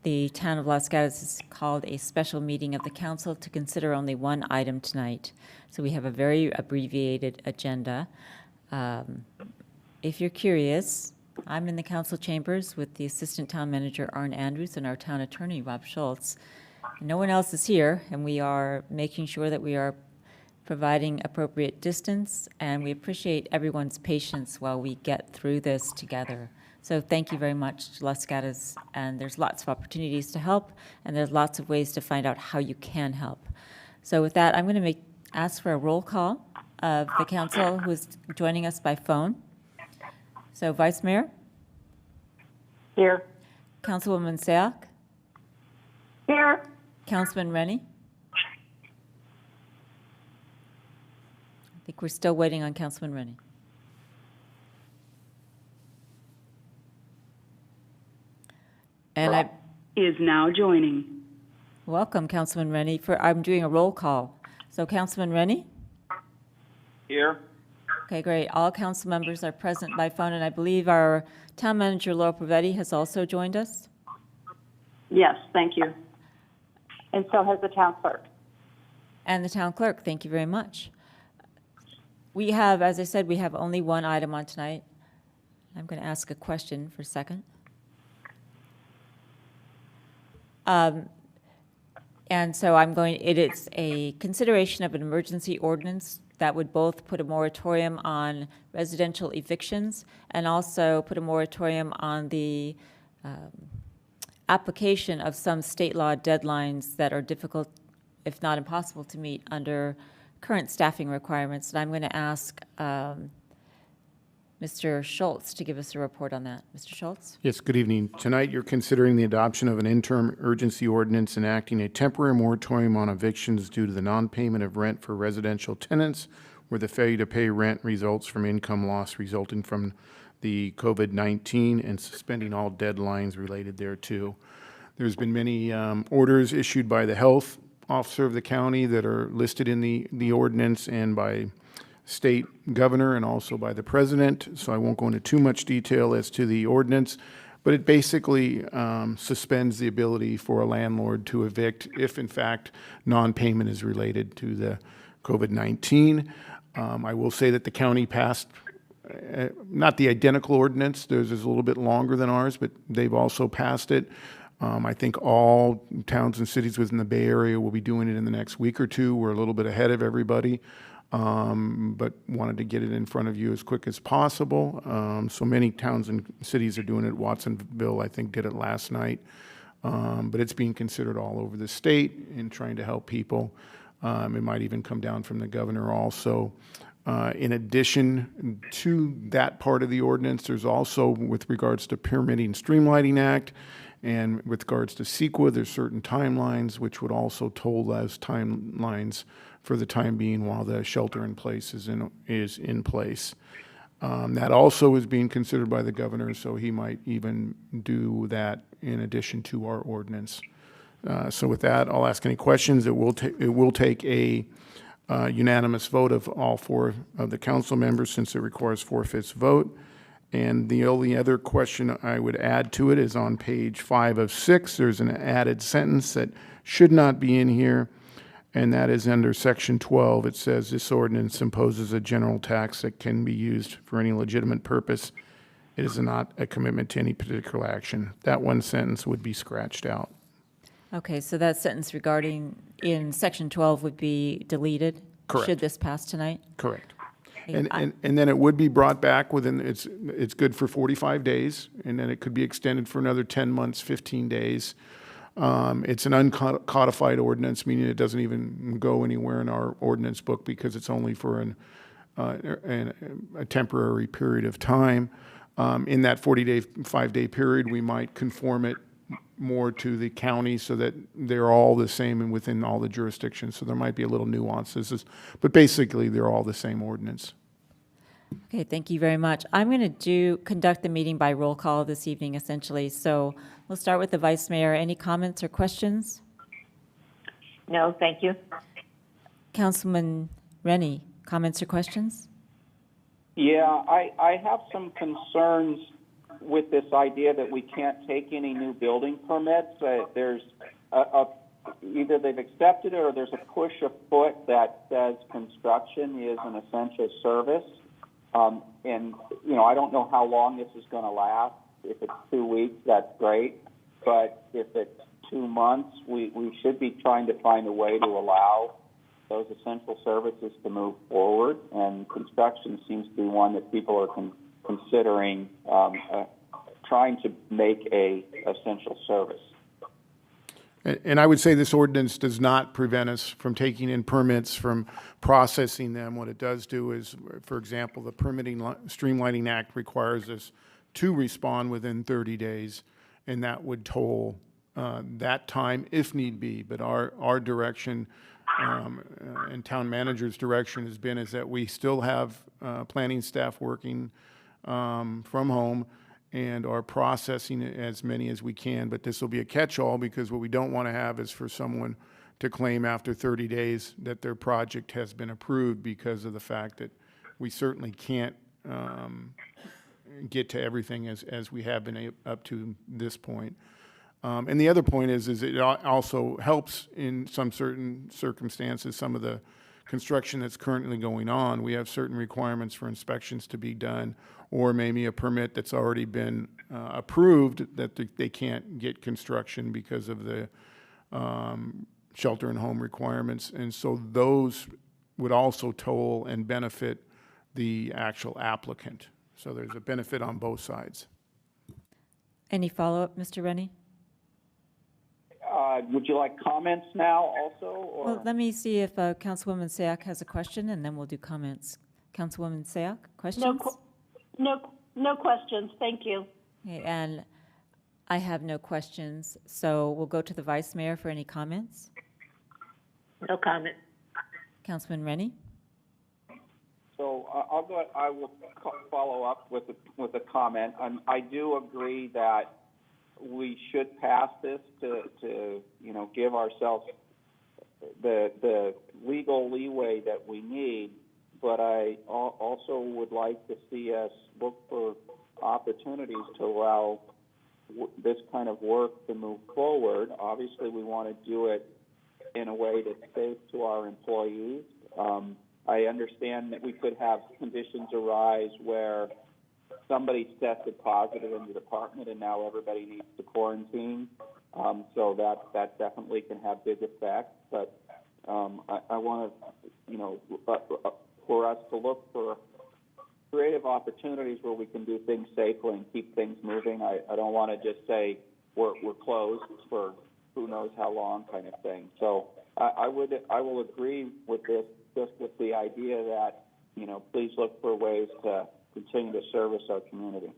The town of Los Gatos has called a special meeting of the council to consider only one item tonight. So we have a very abbreviated agenda. If you're curious, I'm in the council chambers with the Assistant Town Manager, Arne Andrews, and our Town Attorney, Rob Schultz. No one else is here, and we are making sure that we are providing appropriate distance, and we appreciate everyone's patience while we get through this together. So thank you very much to Los Gatos, and there's lots of opportunities to help, and there's lots of ways to find out how you can help. So with that, I'm going to ask for a roll call of the council who is joining us by phone. So Vice Mayor? Here. Councilwoman Sayak? Here. Councilman Rennie? I think we're still waiting on Councilman Rennie. And is now joining. welcome Councilman Rennie. I'm doing a roll call. So Councilman Rennie? Here. Okay, great. All council members are present by phone, and I believe our town manager, Laura Pavetti, has also joined us. Yes, thank you. And so has the town clerk. And the town clerk, thank you very much. We have, as I said, we have only one item on tonight. I'm going to ask a question for a second. And so it is a consideration of an emergency ordinance that would both put a moratorium on residential evictions and also put a moratorium on the application of some state law deadlines that are difficult, if not impossible, to meet under current staffing requirements. And I'm going to ask Mr. Schultz to give us a report on that. Mr. Schultz? Yes, good evening. Tonight you're considering the adoption of an interim urgency ordinance enacting a temporary moratorium on evictions due to the non-payment of rent for residential tenants where the failure to pay rent results from income loss resulting from the COVID-19 and suspending all deadlines related thereto. There's been many orders issued by the health officer of the county that are listed in the ordinance and by state governor and also by the president, so I won't go into too much detail as to the ordinance, but it basically suspends the ability for a landlord to evict if, in fact, non-payment is related to the COVID-19. I will say that the county passed not the identical ordinance. Theirs is a little bit longer than ours, but they've also passed it. I think all towns and cities within the Bay Area will be doing it in the next week or two. We're a little bit ahead of everybody. But wanted to get it in front of you as quick as possible. So many towns and cities are doing it. Watsonville, I think, did it last night. But it's being considered all over the state in trying to help people. It might even come down from the governor also. In addition to that part of the ordinance, there's also, with regards to Permitting Streamlining Act, and with regards to CEQA, there's certain timelines which would also toll those timelines for the time being while the shelter in place is in place. That also is being considered by the governor, so he might even do that in addition to our ordinance. So with that, I'll ask any questions. It will take a unanimous vote of all four of the council members since it requires 4/5 vote. And the only other question I would add to it is on page 5 of 6. There's an added sentence that should not be in here, and that is under section 12. It says this ordinance imposes a general tax that can be used for any legitimate purpose. It is not a commitment to any particular action. That one sentence would be scratched out. Okay, so that sentence regarding in section 12 would be deleted? Correct. Should this pass tonight? Correct. And then it would be brought back within, it's good for 45 days, and then it could be extended for another 10 months, 15 days. It's an uncodified ordinance, meaning it doesn't even go anywhere in our ordinance book because it's only for a temporary period of time. In that 45-day period, we might conform it more to the county so that they're all the same and within all the jurisdictions. So there might be a little nuances, but basically they're all the same ordinance. Okay, thank you very much. I'm going to conduct the meeting by roll call this evening, essentially. So we'll start with the Vice Mayor. Any comments or questions? No, thank you. Councilman Rennie, comments or questions? Yeah, I have some concerns with this idea that we can't take any new building permits. There's either they've accepted it or there's a push afoot that says construction is an essential service. And, I don't know how long this is going to last. If it's 2 weeks, that's great. But if it's 2 months, we should be trying to find a way to allow those essential services to move forward. And construction seems to be one that people are considering trying to make a essential service. And I would say this ordinance does not prevent us from taking in permits, from processing them. What it does do is, for example, the Permitting Streamlining Act requires us to respond within 30 days, and that would toll that time if need be. But our direction and town manager's direction has been is that we still have planning staff working from home and are processing as many as we can. But this will be a catch-all, because what we don't want to have is for someone to claim after 30 days that their project has been approved, because of the fact that we certainly can't get to everything as we have been up to this point. And the other point is it also helps in some certain circumstances, some of the construction that's currently going on. We have certain requirements for inspections to be done, or maybe a permit that's already been approved that they can't get construction because of the shelter and home requirements. And so those would also toll and benefit the actual applicant. So there's a benefit on both sides. Any follow-up, Mr. Rennie? Would you like comments now also? Or? Well, let me see if Councilwoman Sayak has a question, and then we'll do comments. Councilwoman Sayak, questions? No questions. Thank you. Okay, and I have no questions, so we'll go to the Vice Mayor for any comments. No comment. Councilman Rennie? So I will follow up with a comment. I do agree that we should pass this to give ourselves the legal leeway that we need. But I also would like to see us look for opportunities to allow this kind of work to move forward. Obviously, we want to do it in a way that's safe to our employees. I understand that we could have conditions arise where somebody tested positive in the department and now everybody needs to quarantine. So that definitely can have big effects. But I want to, for us to look for creative opportunities where we can do things safely and keep things moving. I don't want to just say we're closed for who knows how long kind of thing. So I will agree with this, just with the idea that, please look for ways to continue to service our community.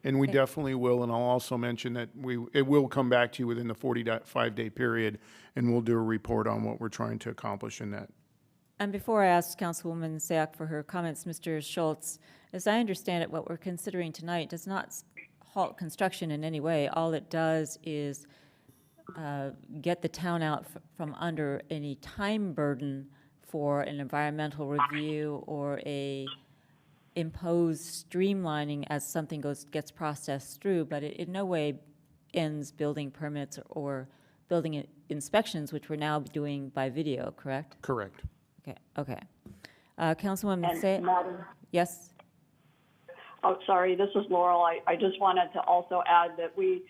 And we definitely will, and I'll also mention that it will come back to you within the 45-day period, and we'll do a report on what we're trying to accomplish in that. And before I ask Councilwoman Sayak for her comments, Mr. Schultz, as I understand it, what we're considering tonight does not halt construction in any way. All it does is get the town out from under any time burden for an environmental review or a imposed streamlining as something gets processed through, but it in no way ends building permits or building inspections, which we're now doing by video, correct? Correct. Okay. Councilwoman Sayak? Madam, Yes? oh, sorry, this is Laurel. I just wanted to also add that we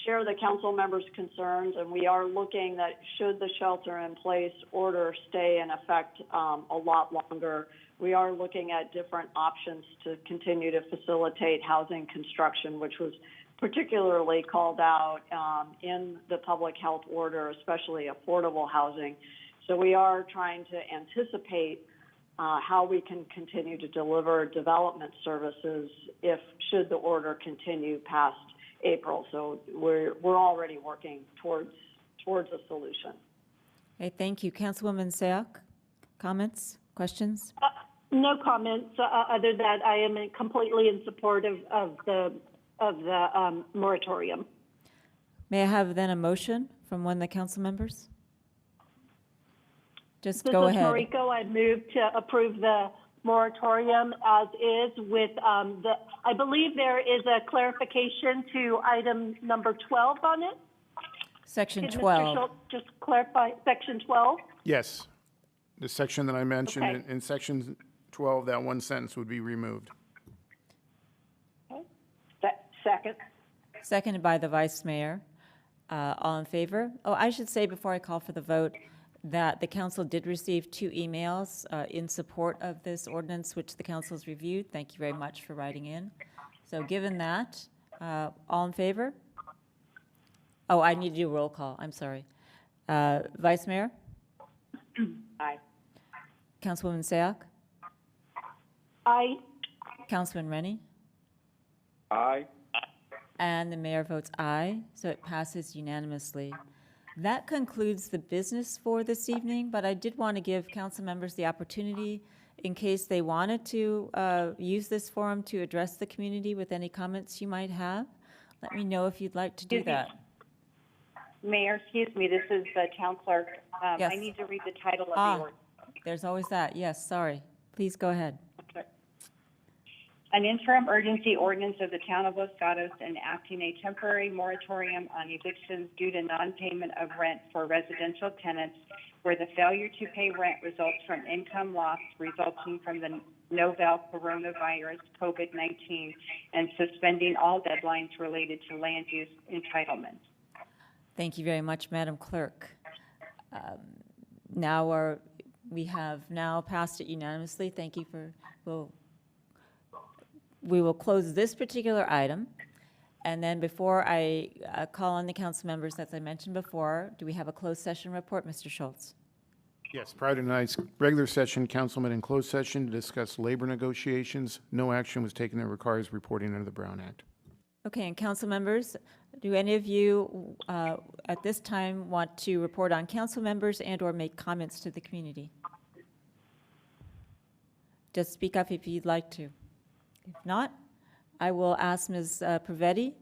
share the council members' concerns, and we are looking that should the shelter-in-place order stay in effect a lot longer, we are looking at different options to continue to facilitate housing construction, which was particularly called out in the public health order, especially affordable housing. So we are trying to anticipate how we can continue to deliver development services should the order continue past April. So we're already working towards a solution. Okay, thank you. Councilwoman Sayak, comments, questions? No comments other than I am completely in support of the moratorium. May I have then a motion from one of the council members? Just This go is ahead. Mariko. I move to approve the moratorium as is with I believe there is a clarification to item number 12 on it. Section Did Mr. 12. Schultz just clarify section 12? Yes. The section that I mentioned, Okay. in section 12, that one sentence would be removed. Second. Seconded by the Vice Mayor. All in favor? Oh, I should say before I call for the vote that the council did receive 2 emails in support of this ordinance, which the council has reviewed. Thank you very much for writing in. So given that, all in favor? Oh, I need to do a roll call. I'm sorry. Vice Mayor? Aye. Councilwoman Sayoc? Aye. Councilman Rennie? Aye. And the mayor votes aye, so it passes unanimously. That concludes the business for this evening, but I did want to give council members the opportunity, in case they wanted to use this forum to address the community with any comments you might have. Let me know if you'd like to do that. Mayor, excuse me, this is the town clerk. Yes. I need to read the title of Ah. the ordinance. There's always that. Yes, sorry. Please go ahead. An interim urgency ordinance of the town of Los Gatos enacting a temporary moratorium on evictions due to non-payment of rent for residential tenants where the failure to pay rent results from income loss resulting from the novel coronavirus COVID-19 and suspending all deadlines related to land use entitlements. Thank you very much, Madam Clerk. We have now passed it unanimously. Thank you for, we will close this particular item. And then before I call on the council members, as I mentioned before, do we have a closed session report, Mr. Schultz? Yes, prior to tonight's regular session, council met in closed session to discuss labor negotiations. No action was taken that requires reporting under the Brown Act. Okay, and council members, do any of you at this time want to report on council members and/or make comments to the community? Just speak up if you'd like to. If not, I will ask Ms. Pravetti,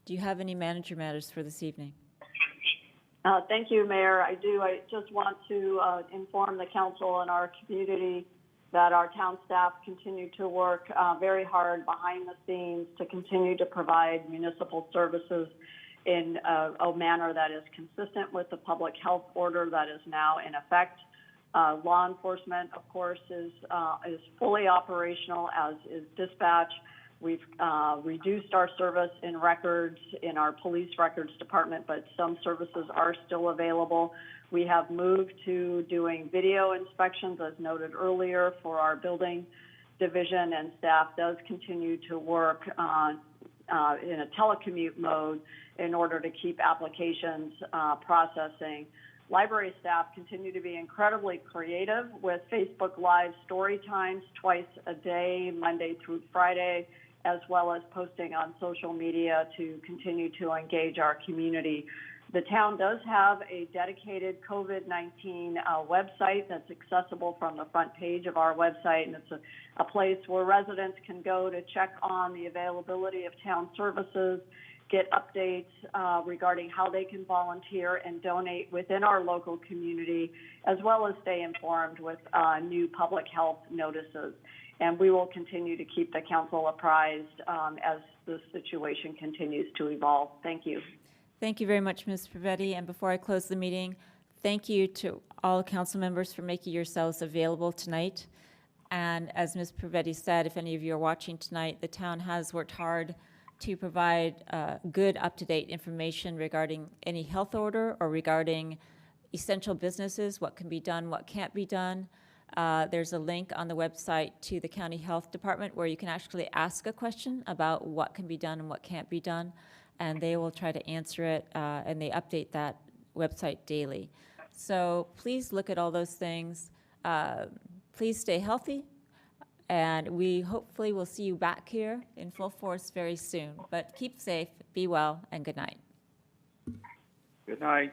do you have any manager matters for this evening? Thank you, Mayor. I do. I just want to inform the council and our community that our town staff continue to work very hard behind the scenes to continue to provide municipal services in a manner that is consistent with the public health order that is now in effect. Law enforcement, of course, is fully operational, as is dispatch. We've reduced our service in records in our police records department, but some services are still available. We have moved to doing video inspections, as noted earlier, for our building division, and staff does continue to work in a telecommute mode in order to keep applications processing. Library staff continue to be incredibly creative with Facebook Live story times twice a day, Monday through Friday, as well as posting on social media to continue to engage our community. The town does have a dedicated COVID-19 website that's accessible from the front page of our website, and it's a place where residents can go to check on the availability of town services, get updates regarding how they can volunteer and donate within our local community, as well as stay informed with new public health notices. And we will continue to keep the council apprised as the situation continues to evolve. Thank you. Thank you very much, Ms. Pravetti. And before I close the meeting, thank you to all council members for making yourselves available tonight. And as Ms. Pravetti said, if any of you are watching tonight, the town has worked hard to provide good, up-to-date information regarding any health order or regarding essential businesses, what can be done, what can't be done. There's a link on the website to the county health department where you can actually ask a question about what can be done and what can't be done, and they will try to answer it, and they update that website daily. So please look at all those things. Please stay healthy, and we hopefully will see you back here in full force very soon. But keep safe, be well, and good night. Good night.